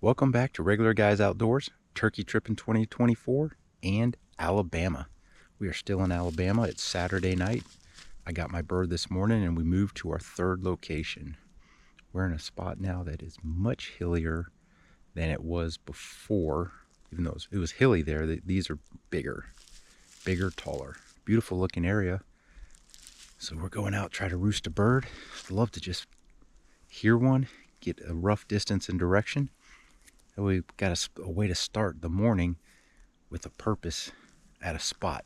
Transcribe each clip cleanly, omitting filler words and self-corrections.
Welcome back to Regular Guys Outdoors, Turkey Trippin 2024, and Alabama. We are still in Alabama. It's Saturday night. I got my bird this morning and we moved to our third location. We're in a spot now that is much hillier than it was before. Even though it was hilly there, these are bigger, taller. Beautiful looking area. So we're going out, try to roost a bird. I'd love to just hear one, get a rough distance and direction. We've got a way to start the morning with a purpose at a spot,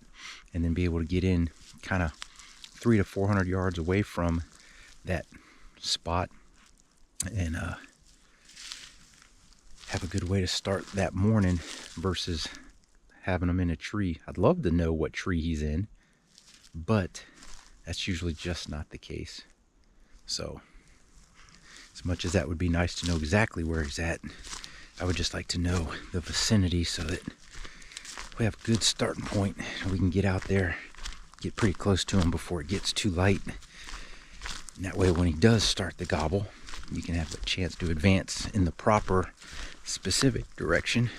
and then be able to get in kind of 300 to 400 yards away from that spot and have a good way to start that morning versus having him in a tree. I'd love to know what tree he's in, but that's usually just not the case. So as much as that would be nice to know exactly where he's at, I would just like to know the vicinity so that we have a good starting point and we can get out there, get pretty close to him before it gets too light. And that way when he does start the gobble, you can have a chance to advance in the proper specific direction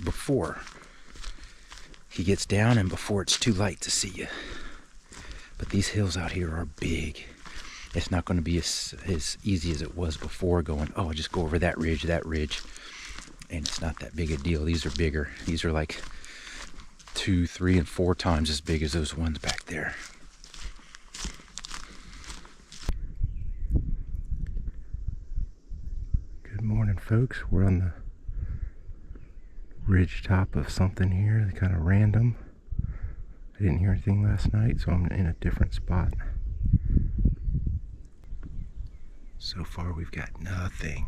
before he gets down and before it's too light to see you. But these hills out here are big. It's not going to be as easy as it was before, going, oh, I'll just go over that ridge, and it's not that big a deal. These are bigger. These are like 2, 3, and 4 times as big as those ones back there. Good morning, folks. We're on the ridge top of something here, kind of random. I didn't hear anything last night, so I'm in a different spot. So far we've got nothing.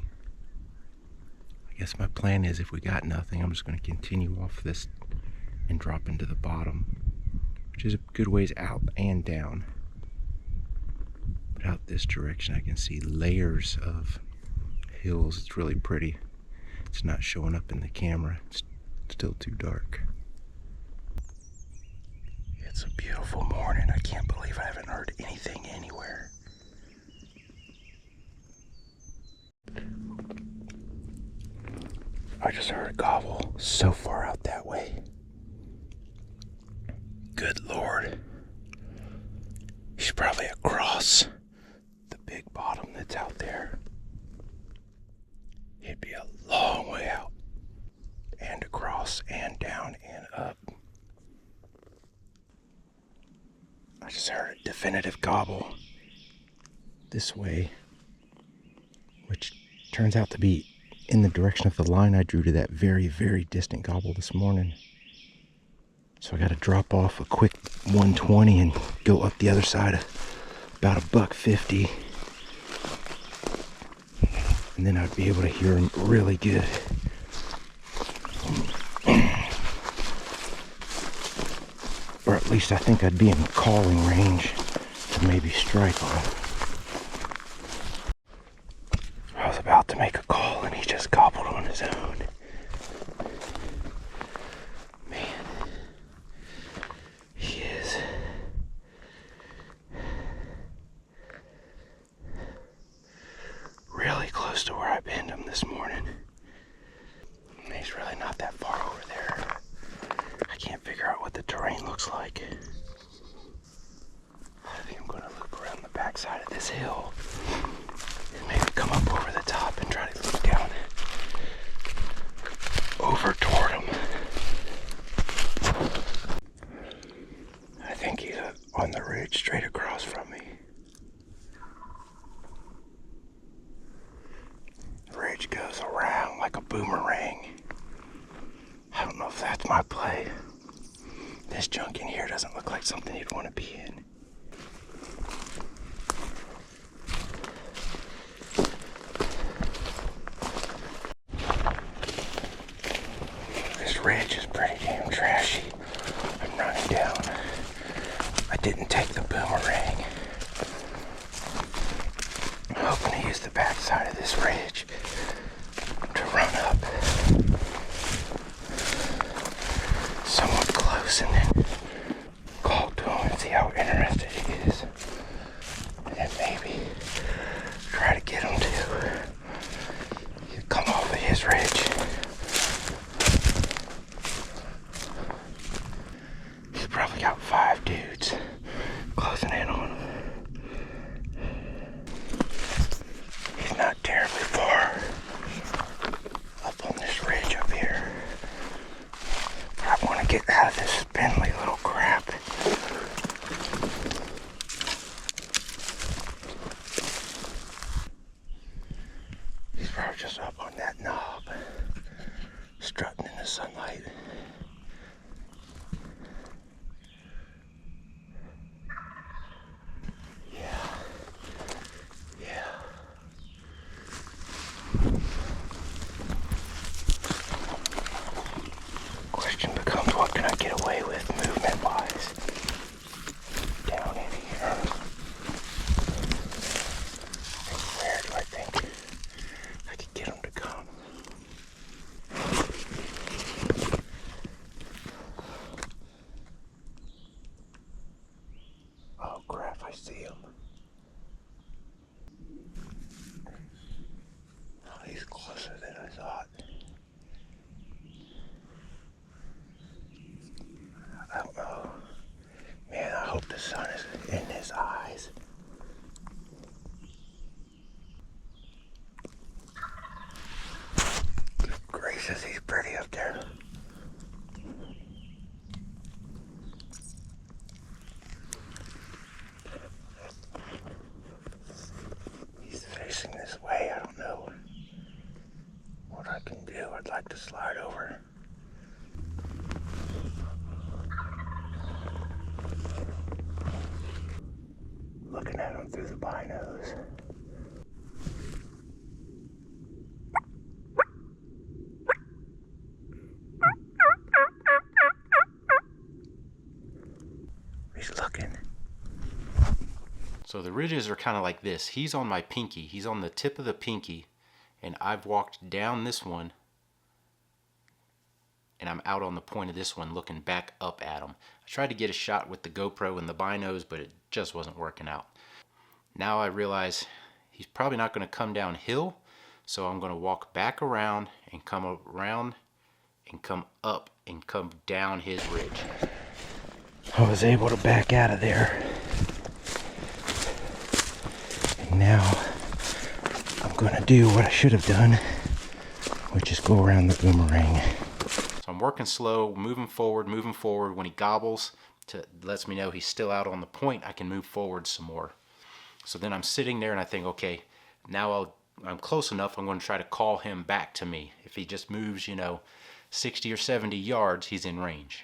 I guess my plan is, if we got nothing, I'm just going to continue off this and drop into the bottom, which is a good ways out and down. But out this direction I can see layers of hills. It's really pretty. It's not showing up in the camera. It's still too dark. It's a beautiful morning. I can't believe I haven't heard anything anywhere. I just heard a gobble so far out that way. Good Lord. He's probably across the big bottom that's out there. He'd be a long way out, and across, and down, and up. I just heard a definitive gobble this way, which turns out to be in the direction of the line I drew to that very, very distant gobble this morning. So I got to drop off a quick 120 and go up the other side about $1.50, and then I'd be able to hear him really good. Or at least I think I'd be in calling range to maybe strike on him. I was about to make a call and he just gobbled on his own. Man, he is really close to where I pinned him this morning. He's really not that far over there. I can't figure out what the terrain looks like. I think I'm going to loop around the backside of this hill and maybe come up over the top and try to loop down over toward him. I think he's on the ridge straight across from me. The ridge goes around like a boomerang. I don't know if that's my play. This junk in here doesn't look like something you'd want to be in. This ridge is pretty damn trashy. I'm running down. I didn't take the boomerang. I'm hoping to use the backside of this ridge to run up this ridge. He's probably got 5 dudes closing in on him. He's not terribly far up on this ridge up here. But I want to get out of this spindly little crap. He's probably just up on that knob, strutting in the sunlight. Question becomes, what can I get away with movement-wise down in here? Where do I think I could get him to come? Oh crap, I see him. Oh, he's closer than I thought. I don't know. Man, I hope the sun is in his eyes. Good gracious, he's pretty up there. He's facing this way. I don't know what I can do. I'd like to slide over. Looking at him through the binos. He's looking. So the ridges are kind of like this. He's on my pinky. He's on the tip of the pinky, and I've walked down this one, and I'm out on the point of this one looking back up at him. I tried to get a shot with the GoPro and the binos, but it just wasn't working out. Now I realize he's probably not going to come downhill, so I'm going to walk back around and come around and come up and come down his ridge. I was able to back out of there. And now I'm going to do what I should have done, which is go around the boomerang. So I'm working slow, moving forward. When he gobbles, lets me know he's still out on the point, I can move forward some more. So then I'm sitting there and I think, okay, now I'm close enough, I'm going to try to call him back to me. If he just moves, 60 or 70 yards, he's in range.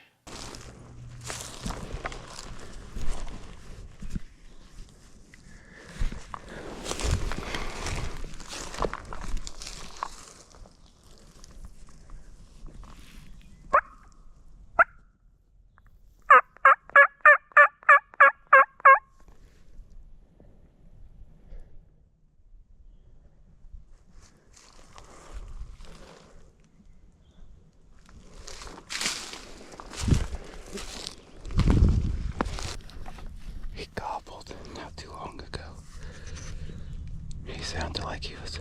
Sounded like he was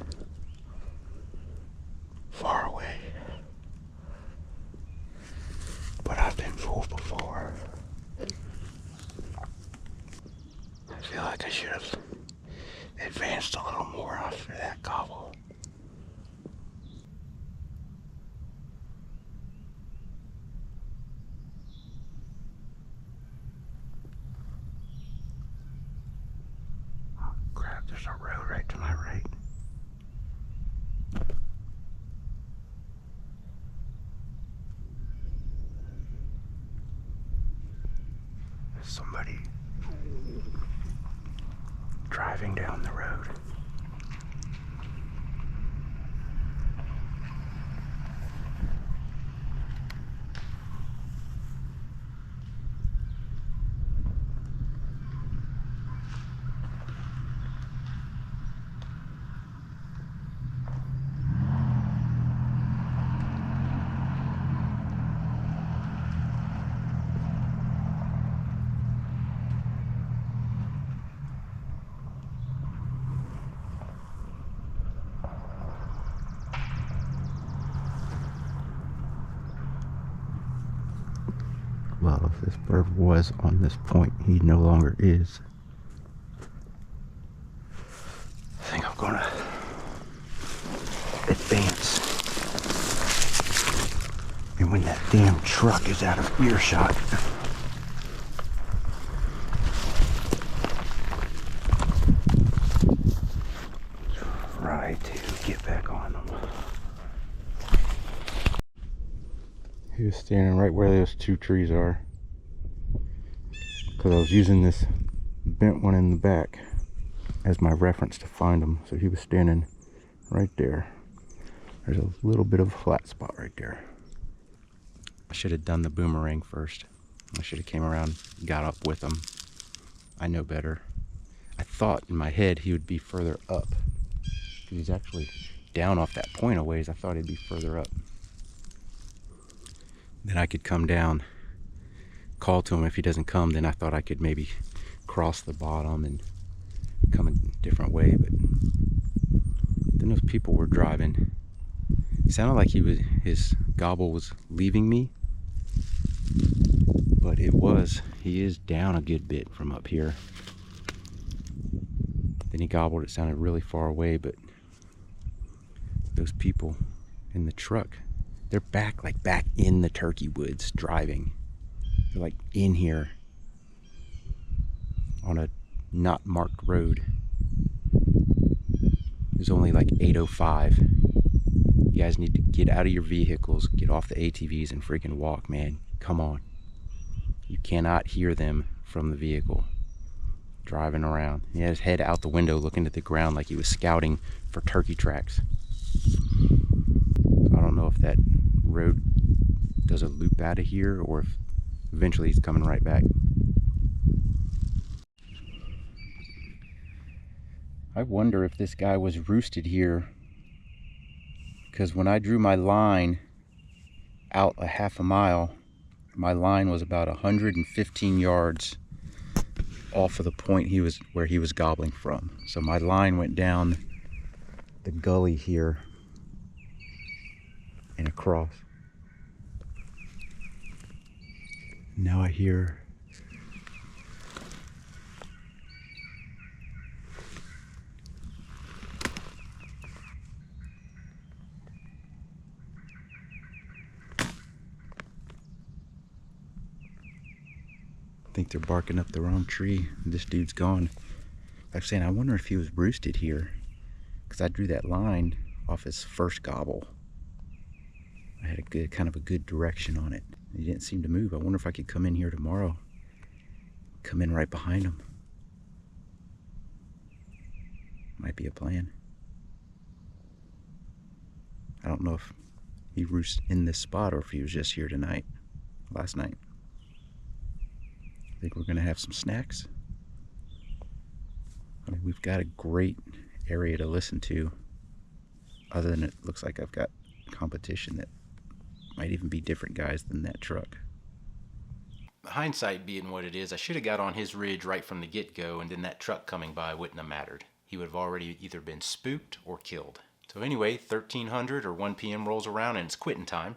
far away, but I've been fooled before. I feel like I should have advanced a little more after that gobble. Oh crap, there's a road right to my right. Somebody driving down the road. tell if this bird was on this point. He no longer is. I think I'm gonna advance. And when that damn truck is out of earshot, try to get back on them. He was standing right where those two trees are, because I was using this bent one in the back as my reference to find him. So he was standing right there. There's a little bit of a flat spot right there. I should have done the boomerang first. I should have came around, got up with him. I know better. I thought in my head he would be further up, because he's actually down off that point a ways. I thought he'd be further up. Then I could come down, call to him. If he doesn't come, then I thought I could maybe cross the bottom and come a different way. But then those people were driving. It sounded like his gobble was leaving me, but he is down a good bit from up here. Then he gobbled. It sounded really far away, but those people in the truck, they're back in the turkey woods driving. They're like in here on a not marked road. There's only like 8:05. You guys need to get out of your vehicles, get off the ATVs and freaking walk, man. Come on. You cannot hear them from the vehicle driving around. He had his head out the window looking at the ground like he was scouting for turkey tracks. I don't know if that road does a loop out of here or if eventually he's coming right back. I wonder if this guy was roosted here, because when I drew my line out a half a mile, my line was about 115 yards off of the point where he was gobbling from. So my line went down the gully here and across. Now I hear I think they're barking up the wrong tree. This dude's gone. I'm saying, I wonder if he was roosted here, because I drew that line off his first gobble. I had kind of a good direction on it. He didn't seem to move. I wonder if I could come in here tomorrow, come in right behind him. Might be a plan. I don't know if he roosts in this spot or if he was just here last night. I think we're gonna have some snacks. I mean, we've got a great area to listen to, other than it looks like I've got competition that might even be different guys than that truck. Hindsight being what it is, I should have got on his ridge right from the get-go, and then that truck coming by wouldn't have mattered. He would have already either been spooked or killed. So anyway, 1300 or 1 p.m. rolls around and it's quitting time.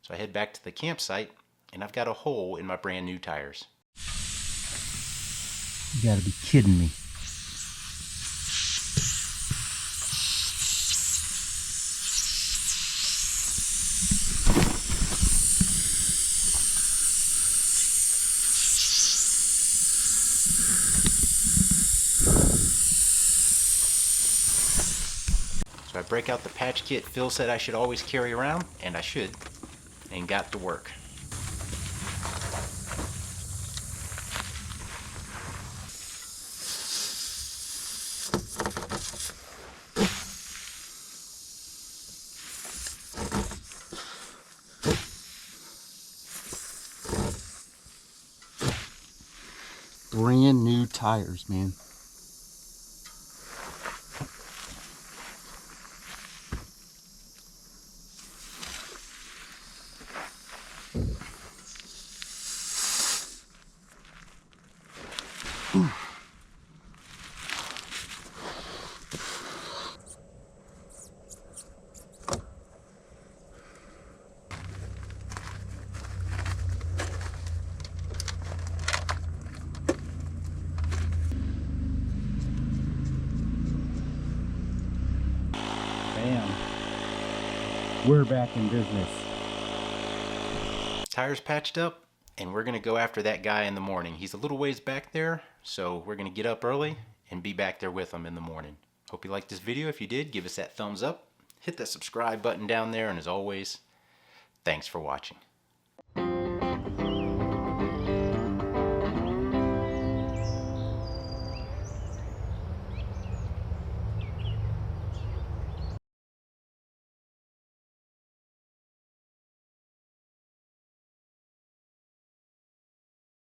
So I head back to the campsite, and I've got a hole in my brand new tires. You gotta be kidding me. So I break out the patch kit Phil said I should always carry around, and I should, and got to work. Brand new tires, man. we're back in business. Tires patched up, and we're going to go after that guy in the morning. He's a little ways back there, so we're going to get up early and be back there with him in the morning. Hope you liked this video. If you did, give us that thumbs up. Hit that subscribe button down there, and as always, thanks for watching.